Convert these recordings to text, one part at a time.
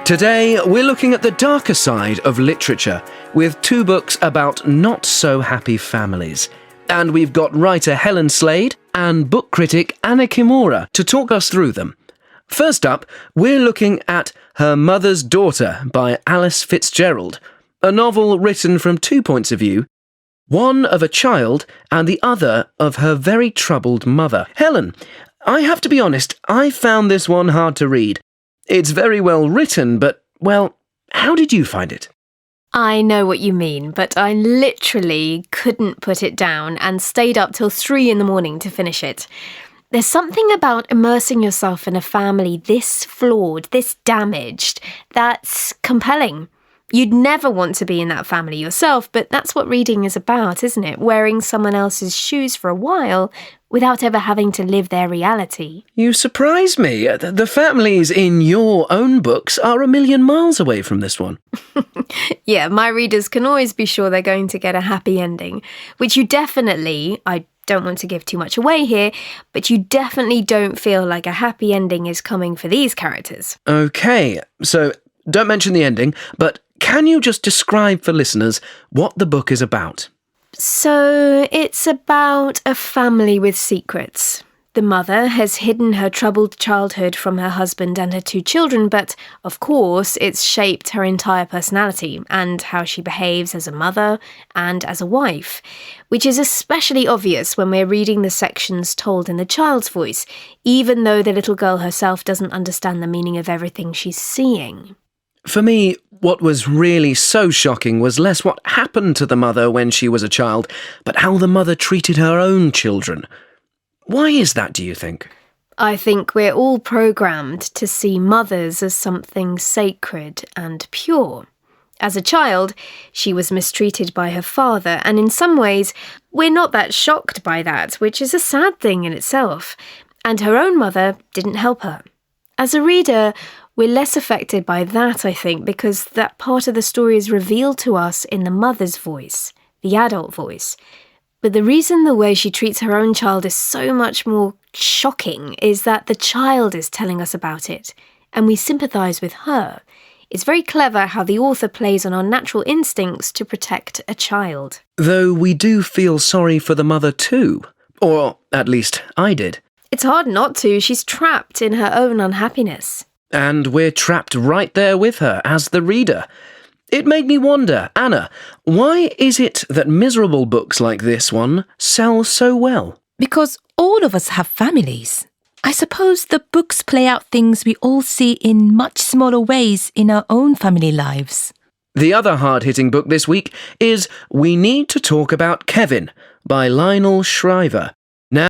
Today, we're looking at the darker side of literature with two books about not-so-happy families. And we've got writer Helen Slade and book critic Anna Kimura to talk us through them. First up, we're looking at Her Mother's Daughter by Alice Fitzgerald, a novel written from two points of view, one of a child and the other of her very troubled mother. Helen, I have to be honest, I found this one hard to read. It's very well written, but, well, how did you find it? I know what you mean, but I literally couldn't put it down and stayed up till 3 a.m. to finish it. There's something about immersing yourself in a family this flawed, this damaged, that's compelling. You'd never want to be in that family yourself, but that's what reading is about, isn't it? Wearing someone else's shoes for a while without ever having to live their reality. You surprise me. The families in your own books are a million miles away from this one. Yeah, my readers can always be sure they're going to get a happy ending, which you definitely, I don't want to give too much away here, but you definitely don't feel like a happy ending is coming for these characters. Okay, so don't mention the ending, but can you just describe for listeners what the book is about? So, it's about a family with secrets. The mother has hidden her troubled childhood from her husband and her 2 children, but, of course, it's shaped her entire personality and how she behaves as a mother and as a wife, which is especially obvious when we're reading the sections told in the child's voice, even though the little girl herself doesn't understand the meaning of everything she's seeing. For me, what was really so shocking was less what happened to the mother when she was a child, but how the mother treated her own children. Why is that, do you think? I think we're all programmed to see mothers as something sacred and pure. As a child, she was mistreated by her father, and in some ways, we're not that shocked by that, which is a sad thing in itself. And her own mother didn't help her. As a reader, we're less affected by that, I think, because that part of the story is revealed to us in the mother's voice, the adult voice. But the reason the way she treats her own child is so much more shocking is that the child is telling us about it, and we sympathise with her. It's very clever how the author plays on our natural instincts to protect a child. Though we do feel sorry for the mother too. Or at least I did. It's hard not to. She's trapped in her own unhappiness. And we're trapped right there with her as the reader. It made me wonder, Anna, why is it that miserable books like this one sell so well? Because all of us have families. I suppose the books play out things we all see in much smaller ways in our own family lives. The other hard-hitting book this week is We Need to Talk About Kevin by Lionel Shriver. Now,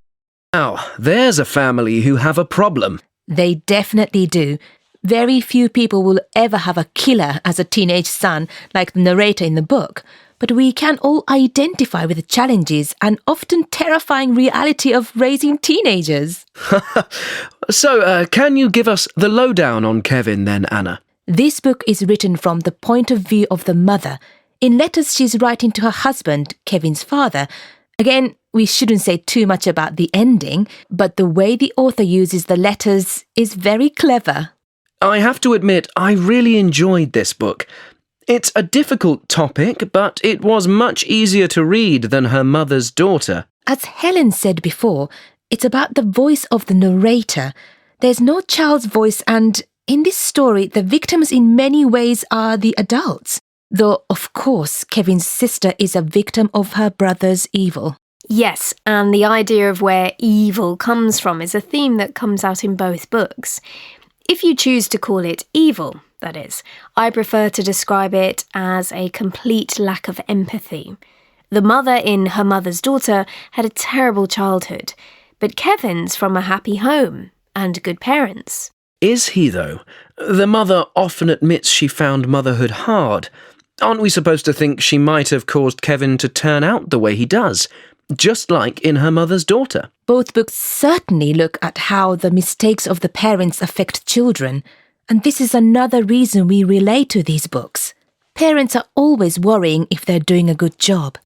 there's a family who have a problem. They definitely do. Very few people will ever have a killer as a teenage son like the narrator in the book, but we can all identify with the challenges and often terrifying reality of raising teenagers. So, can you give us the lowdown on Kevin then, Anna? This book is written from the point of view of the mother. In letters she's writing to her husband, Kevin's father. Again, we shouldn't say too much about the ending, but the way the author uses the letters is very clever. I have to admit, I really enjoyed this book. It's a difficult topic, but it was much easier to read than Her Mother's Daughter. As Helen said before, it's about the voice of the narrator. There's no child's voice, and in this story, the victims in many ways are the adults. Though, of course, Kevin's sister is a victim of her brother's evil. Yes, and the idea of where evil comes from is a theme that comes out in both books. If you choose to call it evil, that is, I prefer to describe it as a complete lack of empathy. The mother in Her Mother's Daughter had a terrible childhood, but Kevin's from a happy home and good parents. Is he, though? The mother often admits she found motherhood hard. Aren't we supposed to think she might have caused Kevin to turn out the way he does, just like in Her Mother's Daughter? Both books certainly look at how the mistakes of the parents affect children, and this is another reason we relate to these books. Parents are always worrying if they're doing a good job.